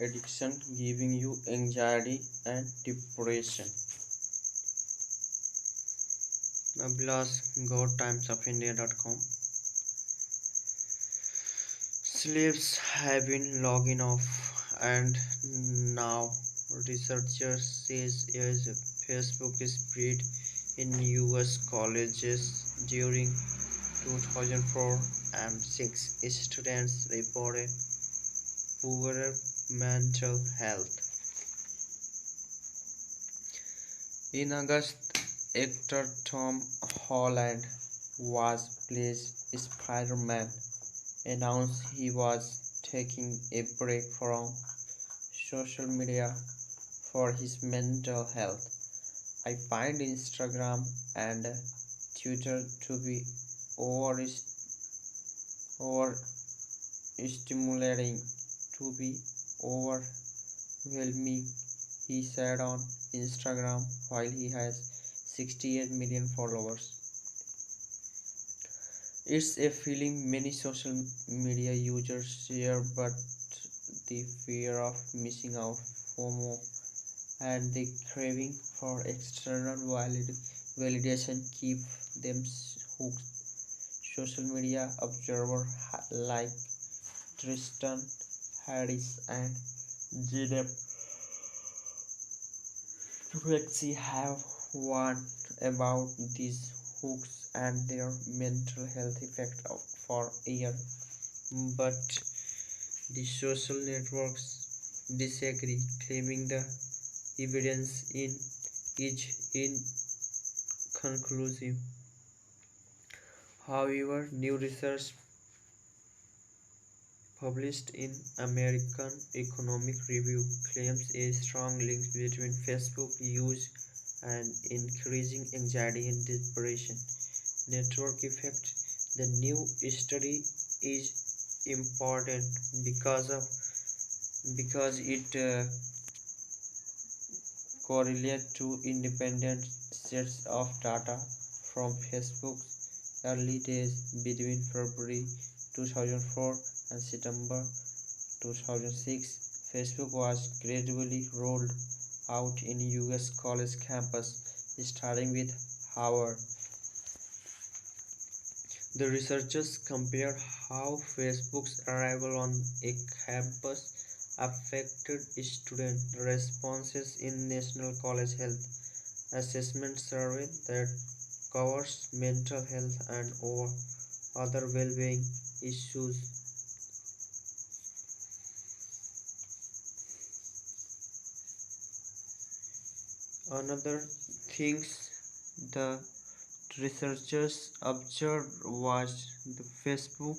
addiction giving you anxiety and depression. abhilash.timesofindia.com. Slaves have been logging off, and now researchers says as Facebook spread in US colleges during 2004 and 6 students reported poorer mental health. In August, actor Tom Holland was plays Spider-Man announced he was taking a break from social media for his mental health. I find Instagram and Twitter to be over overstimulating, to be overwhelming, he said on Instagram while he has 68 million followers. It's a feeling many social media users share, but the fear of missing out, FOMO, and the craving for external validation keep them hooked. Social media observer like Tristan Harris and J.W. Rexy have warned about these hooks and their mental health effect for years, but the social networks disagree, claiming the evidence is inconclusive. However, new research published in American Economic Review claims a strong link between Facebook use and increasing anxiety and depression. Network effect. The new study is important because it correlates to independent sets of data from Facebook's early days between February 2004 and September 2006. Facebook was gradually rolled out in US college campus, starting with Harvard. The researchers compared how Facebook's arrival on a campus affected student responses in National College Health Assessment Survey that covers mental health and other well-being issues. Another things the researchers observed was the Facebook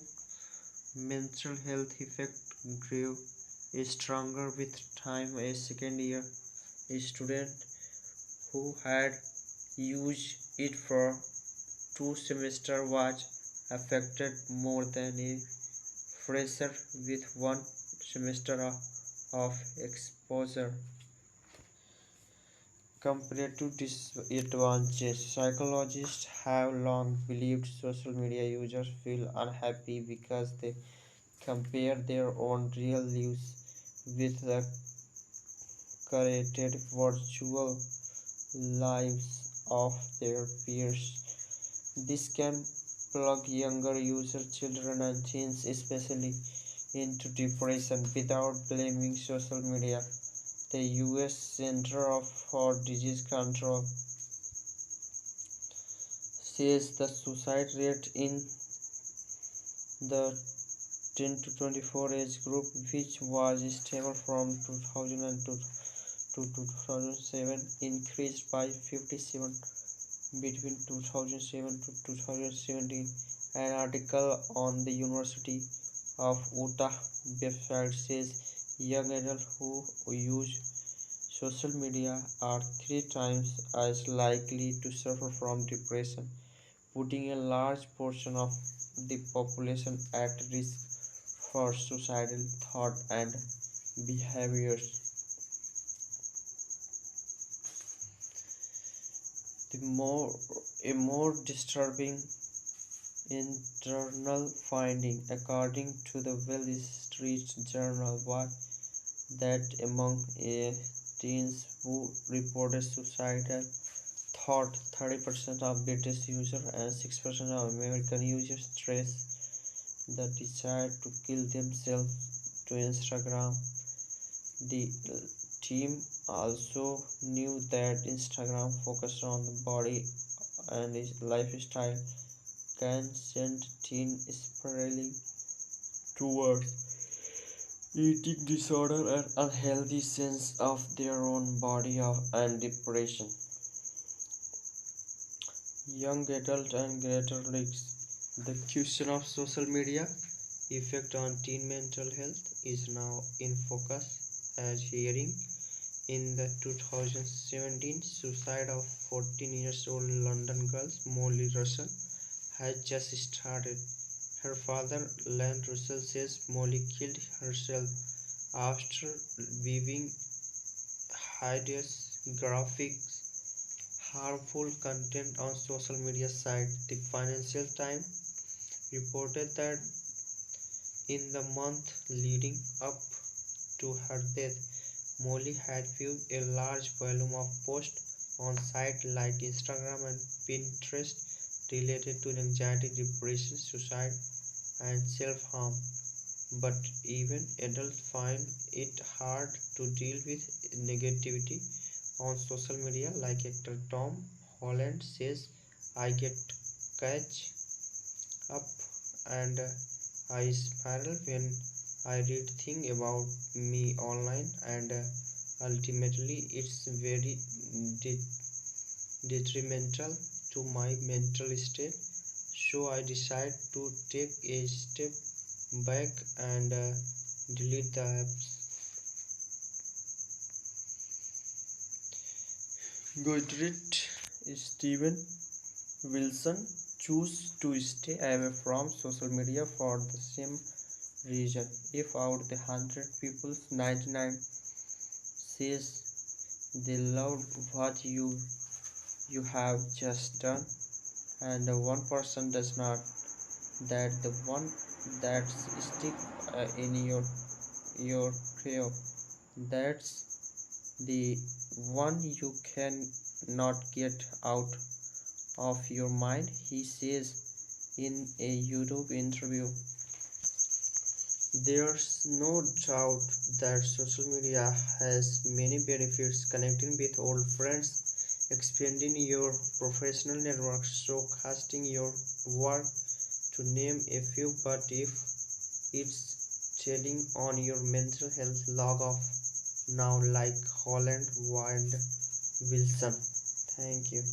mental health effect grew stronger with time. A second year student who had used it for 2 semesters was affected more than a fresher with 1 semester of exposure. Comparative disadvantages. Psychologists have long believed social media users feel unhappy because they compare their own real lives with the curated virtual lives of their peers. This can plug younger user children and teens especially into depression without blaming social media. The US for Disease Control says the suicide rate in the 10 to 24 age group, which was stable from 2002 to 2007, increased by 57 between 2007 to 2017. An article on the University of Utah website says young adults who use social media are 3 times as likely to suffer from depression, putting a large portion of the population at risk for suicidal thought and behaviors. A more disturbing internal finding, according to the Wall Street Journal, was that among teens who reported suicidal thought, 30% of British users and 6% of American users trace the desire to kill themselves to Instagram. The team also knew that Instagram focused on the body and its lifestyle can send teens spiraling towards eating disorder and unhealthy sense of their own body and depression. Young adult and greater risks. The question of social media effect on teen mental health is now in focus as hearing in the 2017 suicide of 14 years old London girl Molly Russell has just started. Her father, Len Russell, says Molly killed herself after viewing hideous graphics, harmful content on social media site. The Financial Times reported that in the month leading up to her death, Molly had viewed a large volume of posts on sites like Instagram and Pinterest related to anxiety, depression, suicide, and self-harm. But even adults find it hard to deal with negativity on social media, like actor Tom Holland says, I get catch up and I spiral when I read things about me online and ultimately it's very de- detrimental to my mental state. So I decide to take a step back and delete the apps. Goodreads Steven Wilson choose to stay away from social media for the same reason. If out of the 100 people, 99 says they love what you have just done, and one person does not, that the one that stick in your craw, that's the one you can not get out of your mind, he says in a YouTube interview. There's no doubt that social media has many benefits: connecting with old friends, expanding your professional network, showcasing your work, to name a few. But if it's telling on your mental health, log off now, like Holland and Wilson. Thank you.